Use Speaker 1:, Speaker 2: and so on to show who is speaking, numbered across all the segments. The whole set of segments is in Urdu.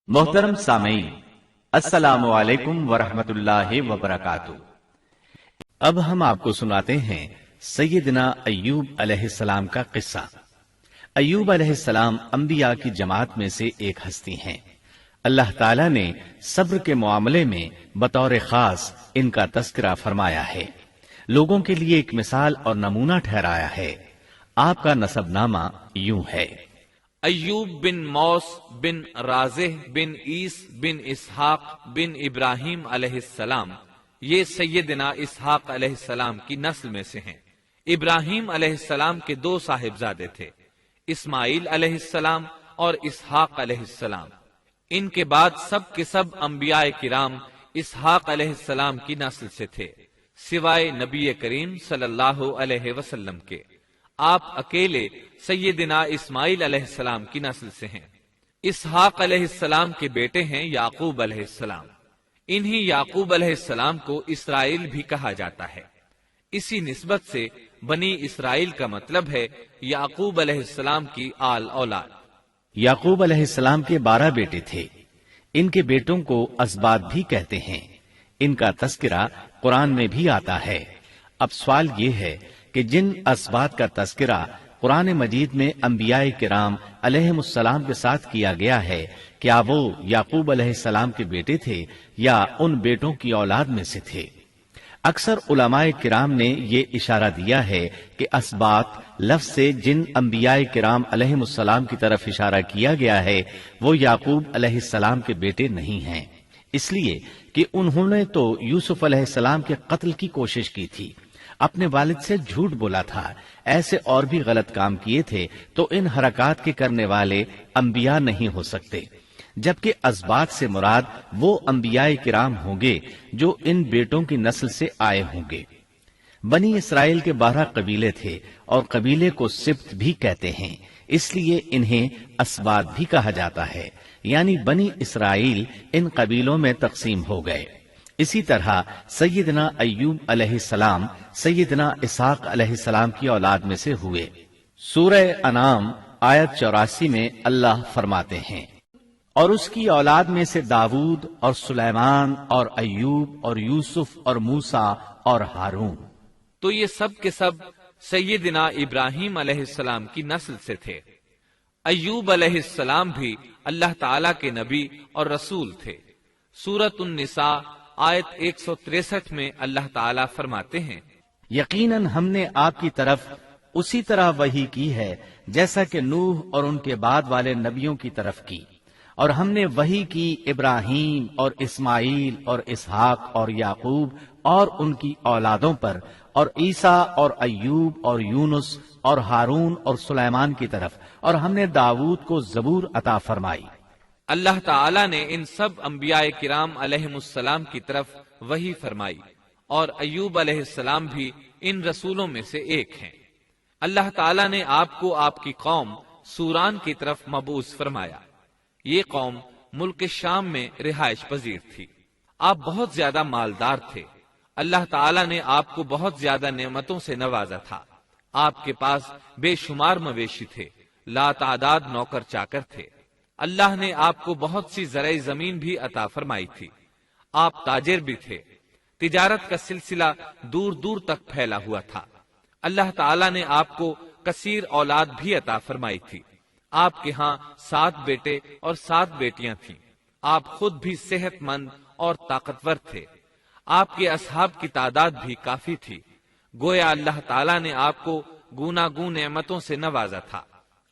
Speaker 1: محترم سامعین، السلام علیکم ورحمۃ اللہ وبرکاتہ۔ اب ہم آپ کو سناتے ہیں سیدنا ایوب علیہ السلام کا قصہ۔ ایوب علیہ السلام انبیاء کی جماعت میں سے ایک ہستی ہیں۔ اللہ تعالیٰ نے صبر کے معاملے میں بطور خاص ان کا تذکرہ فرمایا ہے، لوگوں کے لیے ایک مثال اور نمونہ ٹھہرایا ہے۔ آپ کا نسب نامہ یوں ہے:
Speaker 2: ایوب بن موس بن رازح بن عیس بن اسحاق بن ابراہیم علیہ السلام، یہ سیدنا اسحاق علیہ السلام کی نسل میں سے ہیں۔ ابراہیم علیہ السلام کے دو صاحبزادے تھے، اسماعیل علیہ السلام اور اسحاق علیہ السلام۔ ان کے بعد سب کے سب انبیاء کرام اسحاق علیہ السلام کی نسل سے تھے، سوائے نبی کریم صلی اللہ علیہ وسلم کے۔ آپ اکیلے سیدنا اسماعیل علیہ السلام کی نسل سے ہیں۔ اسحاق علیہ السلام کے بیٹے ہیں یعقوب علیہ السلام۔ انہی یعقوب علیہ السلام کو اسرائیل بھی کہا جاتا ہے۔ اسی نسبت سے بنی اسرائیل کا مطلب ہے یعقوب علیہ السلام کی آل اولاد۔
Speaker 1: یعقوب علیہ السلام کے 12 بیٹے تھے۔ ان کے بیٹوں کو اسباط بھی کہتے ہیں۔ ان کا تذکرہ قرآن میں بھی آتا ہے۔ اب سوال یہ ہے کہ جن اسباط کا تذکرہ قرآن مجید میں انبیاء کرام علیہم السلام کے ساتھ کیا گیا ہے، کیا وہ یعقوب علیہ السلام کے بیٹے تھے یا ان بیٹوں کی اولاد میں سے تھے؟ اکثر علماء کرام نے یہ اشارہ دیا ہے کہ اسباط لفظ سے جن انبیاء کرام علیہم السلام کی طرف اشارہ کیا گیا ہے وہ یعقوب علیہ السلام کے بیٹے نہیں ہیں، اس لیے کہ انہوں نے تو یوسف علیہ السلام کے قتل کی کوشش کی تھی، اپنے والد سے جھوٹ بولا تھا، ایسے اور بھی غلط کام کیے تھے، تو ان حرکات کے کرنے والے انبیاء نہیں ہو سکتے، جبکہ اسباط سے مراد وہ انبیاء کرام ہوں گے جو ان بیٹوں کی نسل سے آئے ہوں گے۔ بنی اسرائیل کے 12 قبیلے تھے اور قبیلے کو سبط بھی کہتے ہیں، اس لیے انہیں اسباط بھی کہا جاتا ہے، یعنی بنی اسرائیل ان قبیلوں میں تقسیم ہو گئے۔ اسی طرح سیدنا ایوب علیہ السلام سیدنا اسحاق علیہ السلام کی اولاد میں سے ہوئے۔ سورہ انعام آیت 84 میں اللہ فرماتے ہیں: اور اس کی اولاد میں سے داؤد اور سلیمان اور ایوب اور یوسف اور موسیٰ اور ہارون۔
Speaker 2: تو یہ سب کے سب سیدنا ابراہیم علیہ السلام کی نسل سے تھے۔ ایوب علیہ السلام بھی اللہ تعالی کے نبی اور رسول تھے۔ سورۃ النساء آیت 163 میں اللہ تعالیٰ فرماتے ہیں:
Speaker 1: یقیناً ہم نے آپ کی طرف اسی طرح وحی کی ہے جیسا کہ نوح اور ان کے بعد والے نبیوں کی طرف کی، اور ہم نے وحی کی ابراہیم اور اسماعیل اور اسحاق اور یعقوب اور ان کی اولادوں پر، اور عیسیٰ اور ایوب اور یونس اور ہارون اور سلیمان کی طرف، اور ہم نے داؤد کو زبور عطا فرمائی۔
Speaker 2: اللہ تعالیٰ نے ان سب انبیاء کرام علیہم السلام کی طرف وحی فرمائی، اور ایوب علیہ السلام بھی ان رسولوں میں سے ایک ہیں۔ اللہ تعالیٰ نے آپ کو آپ کی قوم سوران کی طرف مبعوث فرمایا۔ یہ قوم ملک شام میں رہائش پذیر تھی۔ آپ بہت زیادہ مالدار تھے۔ اللہ تعالیٰ نے آپ کو بہت زیادہ نعمتوں سے نوازا تھا۔ آپ کے پاس بے شمار مویشی تھے، لا تعداد نوکر چاکر تھے۔ اللہ نے آپ کو بہت سی زرعی زمین بھی عطا فرمائی تھی۔ آپ تاجر بھی تھے، تجارت کا سلسلہ دور دور تک پھیلا ہوا تھا۔ اللہ تعالیٰ نے آپ کو کثیر اولاد بھی عطا فرمائی تھی۔ آپ کے ہاں 7 بیٹے اور 7 بیٹیاں تھیں۔ آپ خود بھی صحت مند اور طاقتور تھے۔ آپ کے اصحاب کی تعداد بھی کافی تھی۔ گویا اللہ تعالیٰ نے آپ کو گوناگون نعمتوں سے نوازا تھا۔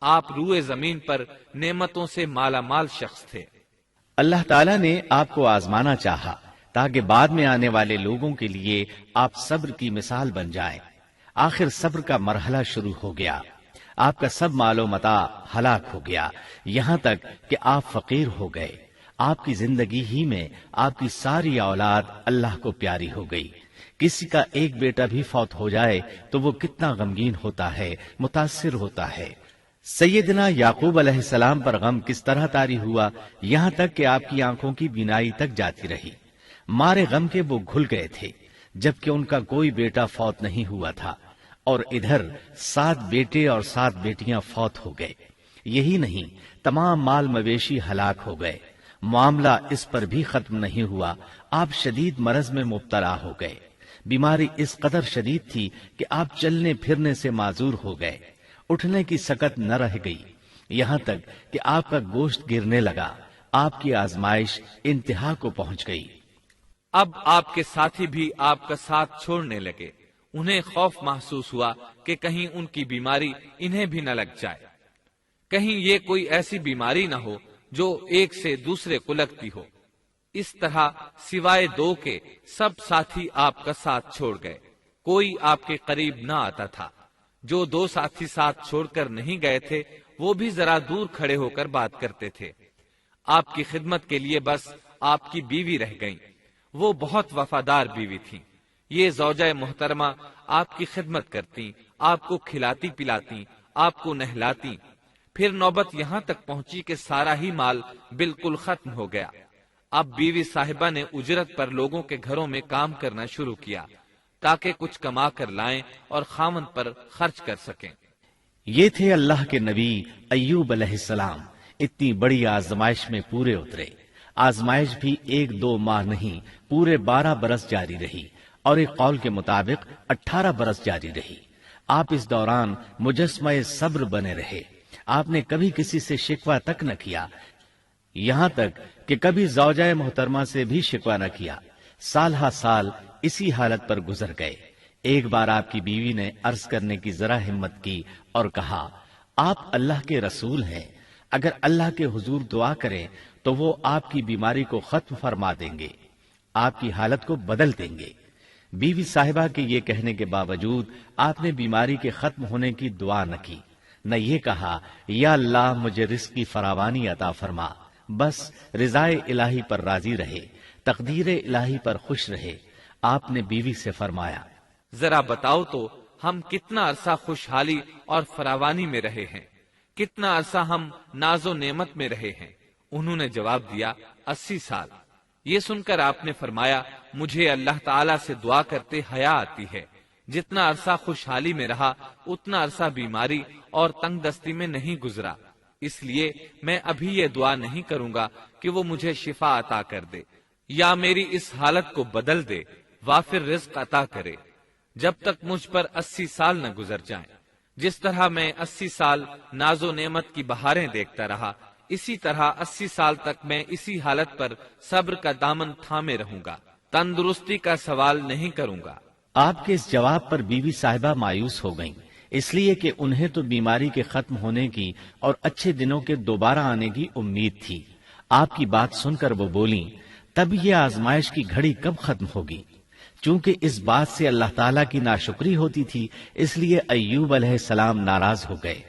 Speaker 2: آپ روئے زمین پر نعمتوں سے مالا مال شخص تھے۔
Speaker 1: اللہ تعالیٰ نے آپ کو آزمانا چاہا تاکہ بعد میں آنے والے لوگوں کے لیے آپ صبر کی مثال بن جائیں۔ آخر صبر کا مرحلہ شروع ہو گیا۔ آپ کا سب مال و متاع ہلاک ہو گیا، یہاں تک کہ آپ فقیر ہو گئے۔ آپ کی زندگی ہی میں آپ کی ساری اولاد اللہ کو پیاری ہو گئی۔ کسی کا ایک بیٹا بھی فوت ہو جائے تو وہ کتنا غمگین ہوتا ہے، متاثر ہوتا ہے۔ سیدنا یعقوب علیہ السلام پر غم کس طرح طاری ہوا، یہاں تک کہ آپ کی آنکھوں کی بینائی تک جاتی رہی۔ مارے غم کے وہ گھل گئے تھے، جبکہ ان کا کوئی بیٹا فوت نہیں ہوا تھا، اور ادھر 7 بیٹے اور 7 بیٹیاں فوت ہو گئے۔ یہی نہیں، تمام مال مویشی ہلاک ہو گئے۔ معاملہ اس پر بھی ختم نہیں ہوا، آپ شدید مرض میں مبتلا ہو گئے۔ بیماری اس قدر شدید تھی کہ آپ چلنے پھرنے سے معذور ہو گئے، اٹھنے کی سکت نہ رہ گئی، یہاں تک کہ آپ کا گوشت گرنے لگا۔ آپ کی آزمائش انتہا کو پہنچ گئی۔
Speaker 2: اب آپ کے ساتھی بھی آپ کا ساتھ چھوڑنے لگے۔ انہیں خوف محسوس ہوا کہ کہیں ان کی بیماری انہیں بھی نہ لگ جائے، کہیں یہ کوئی ایسی بیماری نہ ہو جو ایک سے دوسرے کو لگتی ہو۔ اس طرح سوائے دو کے سب ساتھی آپ کا ساتھ چھوڑ گئے، کوئی آپ کے قریب نہ آتا تھا۔ جو دو ساتھی ساتھ چھوڑ کر نہیں گئے تھے وہ بھی ذرا دور کھڑے ہو کر بات کرتے تھے۔ آپ کی خدمت کے لیے بس آپ کی بیوی رہ گئیں، وہ بہت وفادار بیوی تھی۔ یہ زوجہ محترمہ آپ کی خدمت کرتی، آپ کو کھلاتی پلاتی، آپ کو نہلاتی۔ پھر نوبت یہاں تک پہنچی کہ سارا ہی مال بالکل ختم ہو گیا۔ اب بیوی صاحبہ نے اجرت پر لوگوں کے گھروں میں کام کرنا شروع کیا تاکہ کچھ کما کر لائیں اور خاوند پر خرچ کر سکیں۔
Speaker 1: یہ تھے اللہ کے نبی ایوب علیہ السلام، اتنی بڑی آزمائش میں پورے اترے۔ آزمائش بھی 1-2 ماہ نہیں، پورے 12 برس جاری رہی، اور ایک قول کے مطابق 18 برس جاری رہی۔ آپ اس دوران مجسمہ صبر بنے رہے۔ آپ نے کبھی کسی سے شکوہ تک نہ کیا، یہاں تک کہ کبھی زوجہ محترمہ سے بھی شکوہ نہ کیا۔ سال ہا سال اسی حالت پر گزر گئے۔ ایک بار آپ کی بیوی نے عرض کرنے کی ذرا ہمت کی اور کہا، آپ اللہ کے رسول ہیں، اگر اللہ کے حضور دعا کریں تو وہ آپ کی بیماری کو ختم فرما دیں گے، آپ کی حالت کو بدل دیں گے۔ بیوی صاحبہ کے یہ کہنے کے باوجود آپ نے بیماری کے ختم ہونے کی دعا نہ کی، نہ یہ کہا یا اللہ مجھے رزق کی فراوانی عطا فرما، بس رضائے الہی پر راضی رہے، تقدیر الہی پر خوش رہے۔ آپ نے بیوی سے فرمایا،
Speaker 2: ذرا بتاؤ تو ہم کتنا عرصہ خوشحالی اور فراوانی میں رہے ہیں، کتنا عرصہ ہم ناز و نعمت میں رہے ہیں؟ انہوں نے جواب دیا، 80 سال۔ یہ سن کر آپ نے فرمایا، مجھے اللہ تعالیٰ سے دعا کرتے حیا آتی ہے، جتنا عرصہ خوشحالی میں رہا اتنا عرصہ بیماری اور تنگ دستی میں نہیں گزرا، اس لیے میں ابھی یہ دعا نہیں کروں گا کہ وہ مجھے شفا عطا کر دے یا میری اس حالت کو بدل دے، وافر رزق عطا کرے، جب تک مجھ پر 80 سال نہ گزر جائیں۔ جس طرح میں 80 سال ناز و نعمت کی بہاریں دیکھتا رہا، اسی طرح 80 سال تک میں اسی حالت پر صبر کا دامن تھامے رہوں گا، تندرستی کا سوال نہیں کروں گا۔
Speaker 1: آپ کے اس جواب پر بیوی صاحبہ مایوس ہو گئیں، اس لیے کہ انہیں تو بیماری کے ختم ہونے کی اور اچھے دنوں کے دوبارہ آنے کی امید تھی۔ آپ کی بات سن کر وہ بولیں، تب یہ آزمائش کی گھڑی کب ختم ہوگی؟ چونکہ اس بات سے اللہ تعالیٰ کی ناشکری ہوتی تھی، اس لیے ایوب علیہ السلام ناراض ہو گئے۔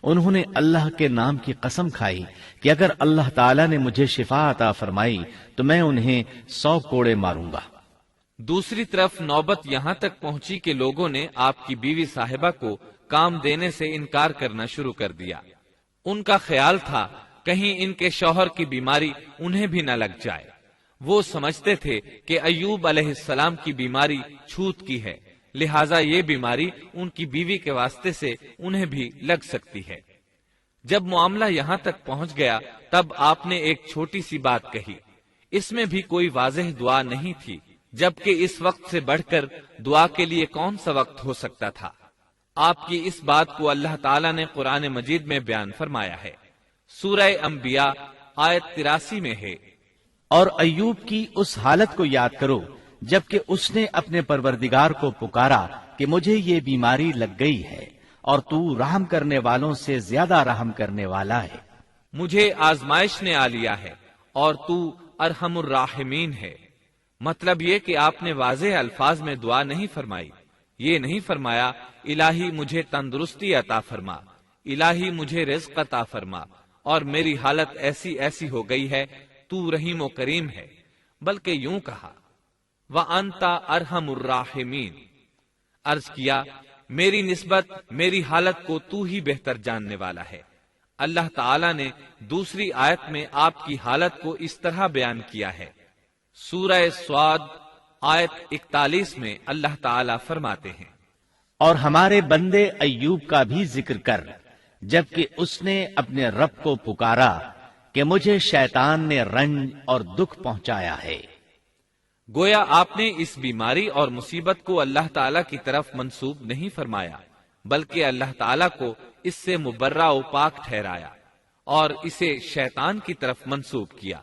Speaker 1: انہوں نے اللہ کے نام کی قسم کھائی کہ اگر اللہ تعالیٰ نے مجھے شفا عطا فرمائی تو میں انہیں 100 کوڑے ماروں گا۔
Speaker 2: دوسری طرف نوبت یہاں تک پہنچی کہ لوگوں نے آپ کی بیوی صاحبہ کو کام دینے سے انکار کرنا شروع کر دیا۔ ان کا خیال تھا کہیں ان کے شوہر کی بیماری انہیں بھی نہ لگ جائے۔ وہ سمجھتے تھے کہ ایوب علیہ السلام کی بیماری چھوت کی ہے، لہٰذا یہ بیماری ان کی بیوی کے واسطے سے انہیں بھی لگ سکتی ہے۔ جب معاملہ یہاں تک پہنچ گیا تب آپ نے ایک چھوٹی سی بات کہی، اس میں بھی کوئی واضح دعا نہیں تھی، جبکہ اس وقت سے بڑھ کر دعا کے لیے کون سا وقت ہو سکتا تھا۔ آپ کی اس بات کو اللہ تعالیٰ نے قرآن مجید میں بیان فرمایا ہے۔ سورہ انبیاء آیت 83 میں ہے،
Speaker 1: اور ایوب کی اس حالت کو یاد کرو جبکہ اس نے اپنے پروردگار کو پکارا کہ مجھے یہ بیماری لگ گئی ہے اور تو رحم کرنے والوں سے زیادہ رحم کرنے والا ہے۔
Speaker 2: مجھے آزمائش نے آ لیا ہے اور تو ارحم الراحمین ہے۔ مطلب یہ کہ آپ نے واضح الفاظ میں دعا نہیں فرمائی، یہ نہیں فرمایا الہی مجھے تندرستی عطا فرما، الہی مجھے رزق عطا فرما اور میری حالت ایسی ایسی ہو گئی ہے، تو رحیم و کریم ہے، بلکہ یوں کہا وَأَنْتَ أَرْحَمُ الرَّاحِمِينَ، عرض کیا میری نسبت میری حالت کو تو ہی بہتر جاننے والا ہے۔ اللہ تعالیٰ نے دوسری آیت میں آپ کی حالت کو اس طرح بیان کیا ہے۔ سورہ سعد آیت 41 میں اللہ تعالیٰ فرماتے ہیں،
Speaker 1: اور ہمارے بندے ایوب کا بھی ذکر کر، جبکہ اس نے اپنے رب کو پکارا کہ مجھے شیطان نے رنج اور دکھ پہنچایا ہے۔
Speaker 2: گویا آپ نے اس بیماری اور مصیبت کو اللہ تعالیٰ کی طرف منسوب نہیں فرمایا، بلکہ اللہ تعالیٰ کو اس سے مبرہ و پاک ٹھہرایا اور اسے شیطان کی طرف منسوب کیا۔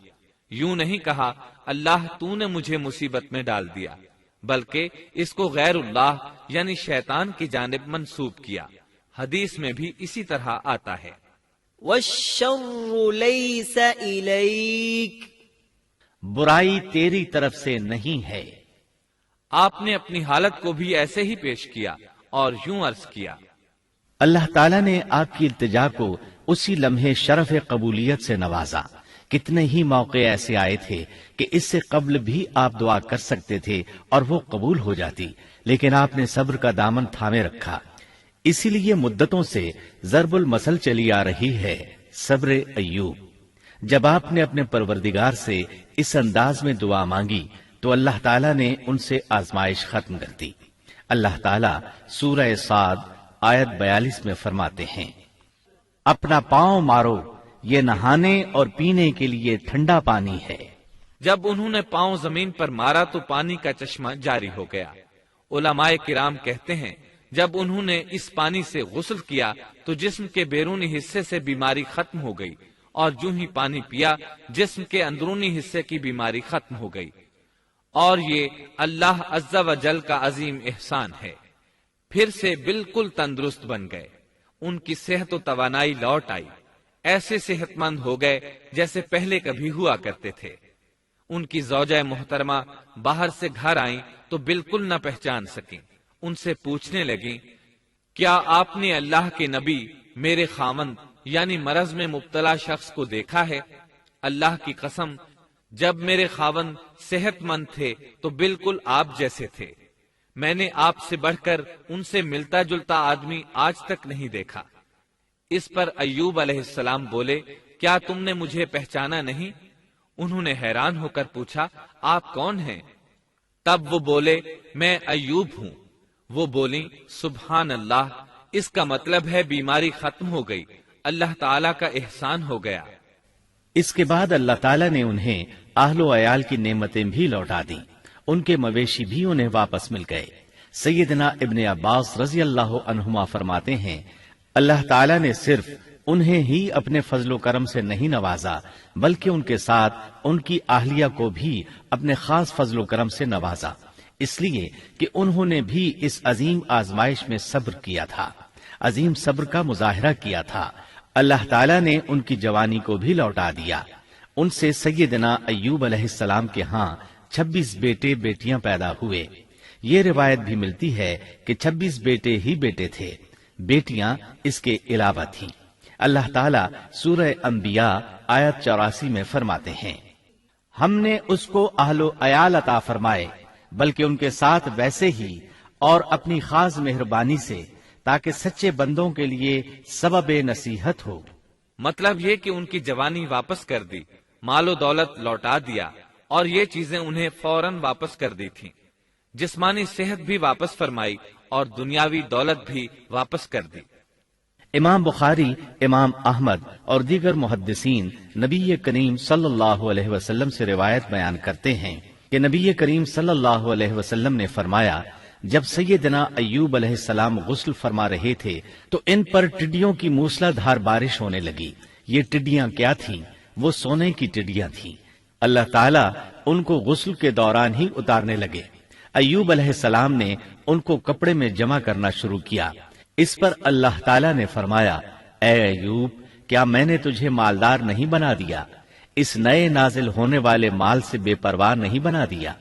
Speaker 2: یوں نہیں کہا اللہ تو نے مجھے مصیبت میں ڈال دیا، بلکہ اس کو غیر اللہ یعنی شیطان کی جانب منسوب کیا۔ حدیث میں بھی اسی طرح آتا ہے،
Speaker 3: وَالشَّرُّ لَيْسَ إِلَيْكَ،
Speaker 1: برائی تیری طرف سے نہیں ہے۔
Speaker 2: آپ نے اپنی حالت کو بھی ایسے ہی پیش کیا اور یوں عرض کیا،
Speaker 1: اللہ تعالیٰ نے آپ کی التجا کو اسی لمحے شرف قبولیت سے نوازا۔ کتنے ہی موقع ایسے آئے تھے کہ اس سے قبل بھی آپ دعا کر سکتے تھے اور وہ قبول ہو جاتی، لیکن آپ نے صبر کا دامن تھامے رکھا۔ اسی لیے مدتوں سے ضرب المثل چلی آ رہی ہے صبر ایوب۔ جب آپ نے اپنے پروردگار سے اس انداز میں دعا مانگی تو اللہ تعالیٰ نے ان سے آزمائش ختم کر دی۔ اللہ تعالیٰ سورہ صاد آیت 42 میں فرماتے ہیں، اپنا پاؤں مارو، یہ نہانے اور پینے کے لیے ٹھنڈا پانی ہے۔
Speaker 2: جب انہوں نے پاؤں زمین پر مارا تو پانی کا چشمہ جاری ہو گیا۔ علماء کرام کہتے ہیں جب انہوں نے اس پانی سے غسل کیا تو جسم کے بیرونی حصے سے بیماری ختم ہو گئی، اور جو ہی پانی پیا جسم کے اندرونی حصے کی بیماری ختم ہو گئی، اور یہ اللہ عز و جل کا عظیم احسان ہے۔ پھر سے بالکل تندرست بن گئے، ان کی صحت و توانائی لوٹ آئی، ایسے صحت مند ہو گئے جیسے پہلے کبھی ہوا کرتے تھے۔ ان کی زوجہ محترمہ باہر سے گھر آئیں تو بالکل نہ پہچان سکیں۔ ان سے پوچھنے لگیں، کیا آپ نے اللہ کے نبی میرے خاوند یعنی مرض میں مبتلا شخص کو دیکھا ہے؟ اللہ کی قسم، جب میرے خاوند صحت مند تھے تو بالکل آپ جیسے تھے، میں نے آپ سے بڑھ کر ان سے ملتا جلتا آدمی آج تک نہیں دیکھا۔ اس پر ایوب علیہ السلام بولے، کیا تم نے مجھے پہچانا نہیں؟ انہوں نے حیران ہو کر پوچھا، آپ کون ہیں؟ تب وہ بولے، میں ایوب ہوں۔ وہ بولی، سبحان اللہ، اس کا مطلب ہے بیماری ختم ہو گئی، اللہ تعالیٰ کا احسان ہو گیا۔
Speaker 1: اس کے بعد اللہ تعالیٰ نے انہیں اہل و عیال کی نعمتیں بھی لوٹا دیں، ان کے مویشی بھی انہیں واپس مل گئے۔ سیدنا ابن عباس رضی اللہ عنہما فرماتے ہیں، اللہ تعالیٰ نے صرف انہیں ہی اپنے فضل و کرم سے نہیں نوازا بلکہ ان کے ساتھ ان کی اہلیہ کو بھی اپنے خاص فضل و کرم سے نوازا، اس لیے کہ انہوں نے بھی اس عظیم آزمائش میں صبر کیا تھا، عظیم صبر کا مظاہرہ کیا تھا۔ اللہ تعالیٰ نے ان کی جوانی کو بھی لوٹا دیا۔ ان سے سیدنا ایوب علیہ السلام کے ہاں 26 بیٹے بیٹیاں پیدا ہوئے۔ یہ روایت بھی ملتی ہے کہ 26 بیٹے ہی بیٹے تھے، بیٹیاں اس کے علاوہ تھیں۔ اللہ تعالیٰ سورہ انبیاء آیت 84 میں فرماتے ہیں، ہم نے اس کو اہل و عیال عطا فرمائے بلکہ ان کے ساتھ ویسے ہی اور اپنی خاص مہربانی سے تاکہ سچے بندوں کے لیے سبب نصیحت ہو۔
Speaker 2: مطلب یہ کہ ان کی جوانی واپس کر دی، مال و دولت لوٹا دیا، اور یہ چیزیں انہیں فوراً واپس کر دی تھیں۔ جسمانی صحت بھی واپس فرمائی اور دنیاوی دولت بھی واپس کر دی۔
Speaker 1: امام بخاری، امام احمد اور دیگر محدثین نبی کریم صلی اللہ علیہ وسلم سے روایت بیان کرتے ہیں کہ نبی کریم صلی اللہ علیہ وسلم نے فرمایا، جب سیدنا ایوب علیہ السلام غسل فرما رہے تھے تو ان پر ٹڈیوں کی موسلا دھار بارش ہونے لگی۔ یہ ٹڈیاں کیا تھیں؟ وہ سونے کی ٹڈیاں تھیں۔ اللہ تعالیٰ ان کو غسل کے دوران ہی اتارنے لگے۔ ایوب علیہ السلام نے ان کو کپڑے میں جمع کرنا شروع کیا۔ اس پر اللہ تعالیٰ نے فرمایا، اے ایوب، کیا میں نے تجھے مالدار نہیں بنا دیا؟ اس نئے نازل ہونے والے مال سے بے پرواہ نہیں بنا دیا؟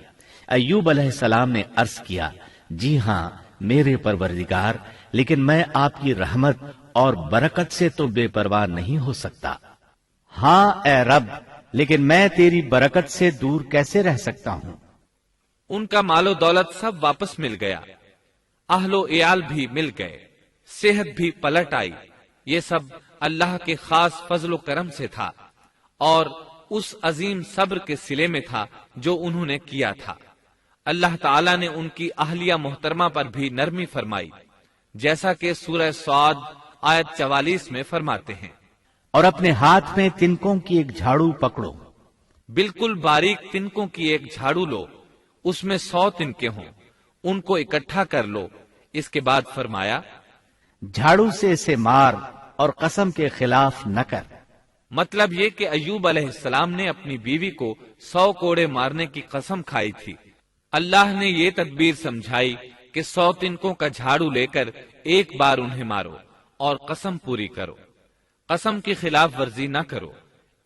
Speaker 1: ایوب علیہ السلام نے عرض کیا، جی ہاں میرے پروردگار، لیکن میں آپ کی رحمت اور برکت سے تو بے پرواہ نہیں ہو سکتا۔ ہاں اے رب، لیکن میں تیری برکت سے دور کیسے رہ سکتا ہوں؟
Speaker 2: ان کا مال و دولت سب واپس مل گیا، اہل و عیال بھی مل گئے، صحت بھی پلٹ آئی۔ یہ سب اللہ کے خاص فضل و کرم سے تھا اور اس عظیم صبر کے صلے میں تھا جو انہوں نے کیا تھا۔ اللہ تعالیٰ نے ان کی اہلیہ محترمہ پر بھی نرمی فرمائی، جیسا کہ سورہ صاد آیت 44 میں فرماتے ہیں،
Speaker 1: اور اپنے ہاتھ میں تنکوں کی ایک جھاڑو پکڑو،
Speaker 2: بالکل باریک تنکوں کی ایک جھاڑو لو، اس میں 100 تنکے ہوں، ان کو اکٹھا کر لو۔ اس کے بعد فرمایا،
Speaker 1: جھاڑو سے اسے مار اور قسم کے خلاف نہ کر۔
Speaker 2: مطلب یہ کہ ایوب علیہ السلام نے اپنی بیوی کو 100 کوڑے مارنے کی قسم کھائی تھی۔ اللہ نے یہ تدبیر سمجھائی کہ 100 تنکوں کا جھاڑو لے کر ایک بار انہیں مارو اور قسم پوری کرو، قسم کی خلاف ورزی نہ کرو۔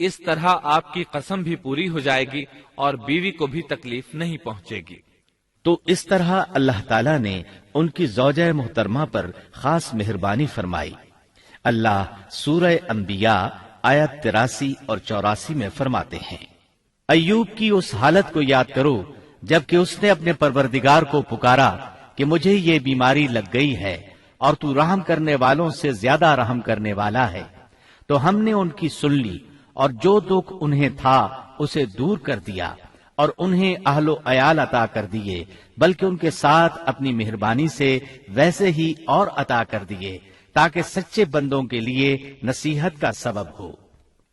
Speaker 2: اس طرح آپ کی قسم بھی پوری ہو جائے گی اور بیوی کو بھی تکلیف نہیں پہنچے گی۔
Speaker 1: تو اس طرح اللہ تعالیٰ نے ان کی زوجہ محترمہ پر خاص مہربانی فرمائی۔ اللہ سورہ انبیاء آیت 83 اور 84 میں فرماتے ہیں، ایوب کی اس حالت کو یاد کرو جبکہ اس نے اپنے پروردگار کو پکارا کہ مجھے یہ بیماری لگ گئی ہے اور تو رحم کرنے والوں سے زیادہ رحم کرنے والا ہے، تو ہم نے ان کی سن لی اور جو دکھ انہیں تھا اسے دور کر دیا اور انہیں اہل و عیال عطا کر دیے، بلکہ ان کے ساتھ اپنی مہربانی سے ویسے ہی اور عطا کر دیے تاکہ سچے بندوں کے لیے نصیحت کا سبب ہو۔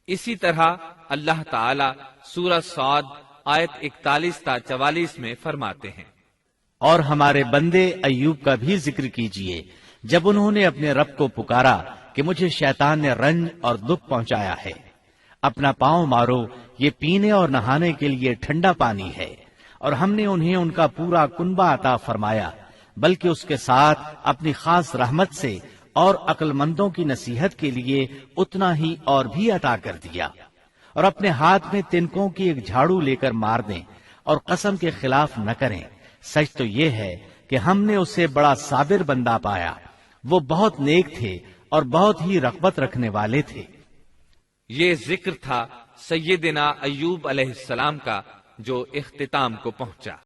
Speaker 2: اسی طرح اللہ تعالی سورہ صاد آیت 41 تا 44 میں فرماتے ہیں،
Speaker 1: اور ہمارے بندے ایوب کا بھی ذکر کیجئے جب انہوں نے اپنے رب کو پکارا کہ مجھے شیطان نے رنج اور دکھ پہنچایا ہے، اپنا پاؤں مارو، یہ پینے اور نہانے کے لیے ٹھنڈا پانی ہے، اور ہم نے انہیں ان کا پورا کنبہ عطا فرمایا، بلکہ اس کے ساتھ اپنی خاص رحمت سے اور عقل مندوں کی نصیحت کے لیے اتنا ہی اور بھی عطا کر دیا، اور اپنے ہاتھ میں تنکوں کی ایک جھاڑو لے کر مار دیں اور قسم کے خلاف نہ کریں۔ سچ تو یہ ہے کہ ہم نے اسے بڑا صابر بندہ پایا، وہ بہت نیک تھے اور بہت ہی رغبت رکھنے والے تھے۔
Speaker 2: یہ ذکر تھا سیدنا ایوب علیہ السلام کا جو اختتام کو پہنچا۔